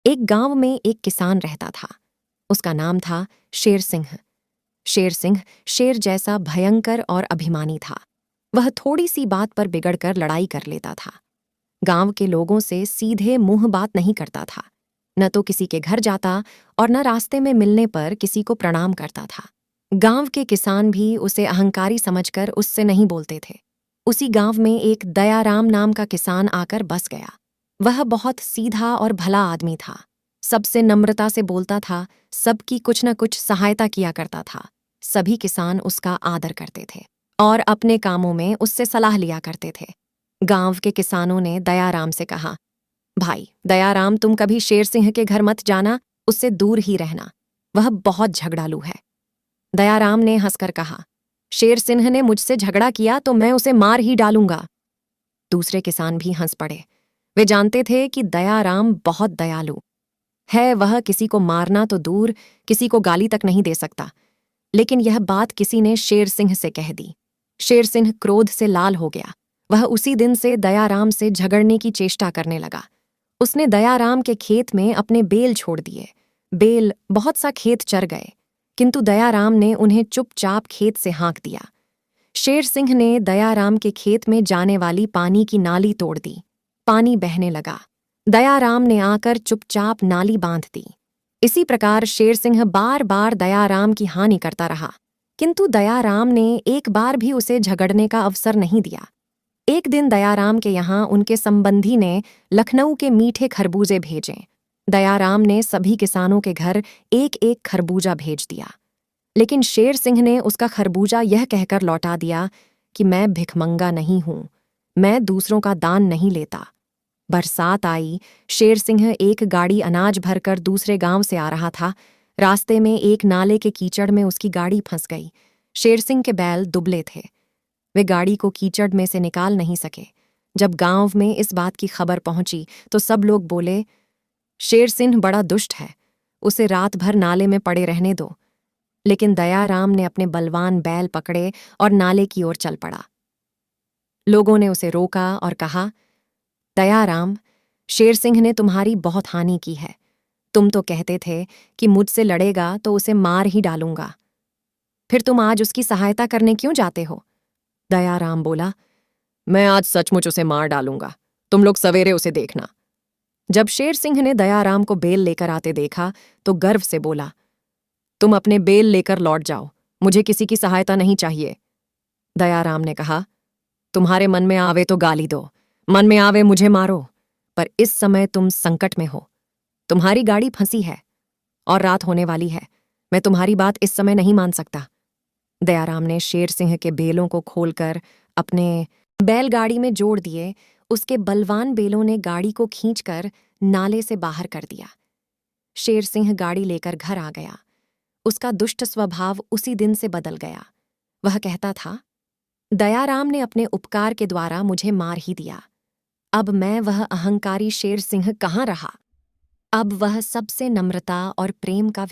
एक गांव में एक किसान रहता था। उसका नाम था शेर सिंह। शेर सिंह शेर जैसा भयंकर और अभिमानी था। वह थोड़ी सी बात पर बिगड़कर लड़ाई कर लेता था। गांव के लोगों से सीधे मुंह बात नहीं करता था। न तो किसी के घर जाता और न रास्ते में मिलने पर किसी को प्रणाम करता था। गांव के किसान भी उसे अहंकारी समझकर उससे नहीं बोलते थे। उसी गांव में एक दयाराम नाम का किसान आकर बस गया। वह बहुत सीधा और भला आदमी था। सबसे नम्रता से बोलता था, सबकी कुछ न कुछ सहायता किया करता था। सभी किसान उसका आदर करते थे और अपने कामों में उससे सलाह लिया करते थे। गांव के किसानों ने दयाराम से कहा, भाई दयाराम, तुम कभी शेर सिंह के घर मत जाना, उससे दूर ही रहना। वह बहुत झगड़ालू है। दयाराम ने हंसकर कहा, शेर सिंह ने मुझसे झगड़ा किया तो मैं उसे मार ही डालूंगा। दूसरे किसान भी हंस पड़े। वे जानते थे कि दयाराम बहुत दयालु है। वह किसी को मारना तो दूर, किसी को गाली तक नहीं दे सकता। लेकिन यह बात किसी ने शेर सिंह से कह दी। शेर सिंह क्रोध से लाल हो गया। वह उसी दिन से दयाराम से झगड़ने की चेष्टा करने लगा। उसने दयाराम के खेत में अपने बेल छोड़ दिए। बेल बहुत सा खेत चर गए, किंतु दयाराम ने उन्हें चुपचाप खेत से हाँक दिया। शेर सिंह ने दयाराम के खेत में जाने वाली पानी की नाली तोड़ दी। पानी बहने लगा। दयाराम ने आकर चुपचाप नाली बांध दी। इसी प्रकार शेर सिंह बार बार दयाराम की हानि करता रहा, किंतु दयाराम ने एक बार भी उसे झगड़ने का अवसर नहीं दिया। एक दिन दयाराम के यहाँ उनके संबंधी ने लखनऊ के मीठे खरबूजे भेजे। दयाराम ने सभी किसानों के घर एक एक खरबूजा भेज दिया, लेकिन शेर सिंह ने उसका खरबूजा यह कहकर लौटा दिया कि मैं भिखमंगा नहीं हूं, मैं दूसरों का दान नहीं लेता। बरसात आई। शेर सिंह एक गाड़ी अनाज भरकर दूसरे गांव से आ रहा था। रास्ते में एक नाले के कीचड़ में उसकी गाड़ी फंस गई। शेर सिंह के बैल दुबले थे। वे गाड़ी को कीचड़ में से निकाल नहीं सके। जब गांव में इस बात की खबर पहुंची तो सब लोग बोले, शेर सिंह बड़ा दुष्ट है, उसे रात भर नाले में पड़े रहने दो। लेकिन दयाराम ने अपने बलवान बैल पकड़े और नाले की ओर चल पड़ा। लोगों ने उसे रोका और कहा, दयाराम, शेर सिंह ने तुम्हारी बहुत हानि की है। तुम तो कहते थे कि मुझसे लड़ेगा तो उसे मार ही डालूंगा, फिर तुम आज उसकी सहायता करने क्यों जाते हो? दयाराम बोला, मैं आज सचमुच उसे मार डालूंगा, तुम लोग सवेरे उसे देखना। जब शेर सिंह ने दयाराम को बेल लेकर आते देखा तो गर्व से बोला, तुम अपने बेल लेकर लौट जाओ, मुझे किसी की सहायता नहीं चाहिए। दयाराम ने कहा, तुम्हारे मन में आवे तो गाली दो, मन में आवे मुझे मारो, पर इस समय तुम संकट में हो। तुम्हारी गाड़ी फंसी है और रात होने वाली है। मैं तुम्हारी बात इस समय नहीं मान सकता। दयाराम ने शेर सिंह के बेलों को खोलकर अपने बैलगाड़ी में जोड़ दिए। उसके बलवान बेलों ने गाड़ी को खींचकर नाले से बाहर कर दिया। शेर सिंह गाड़ी लेकर घर आ गया। उसका दुष्ट स्वभाव उसी दिन से बदल गया। वह कहता था, दयाराम ने अपने उपकार के द्वारा मुझे मार ही दिया। अब मैं वह अहंकारी शेर सिंह कहाँ रहा। अब वह सबसे नम्रता और प्रेम का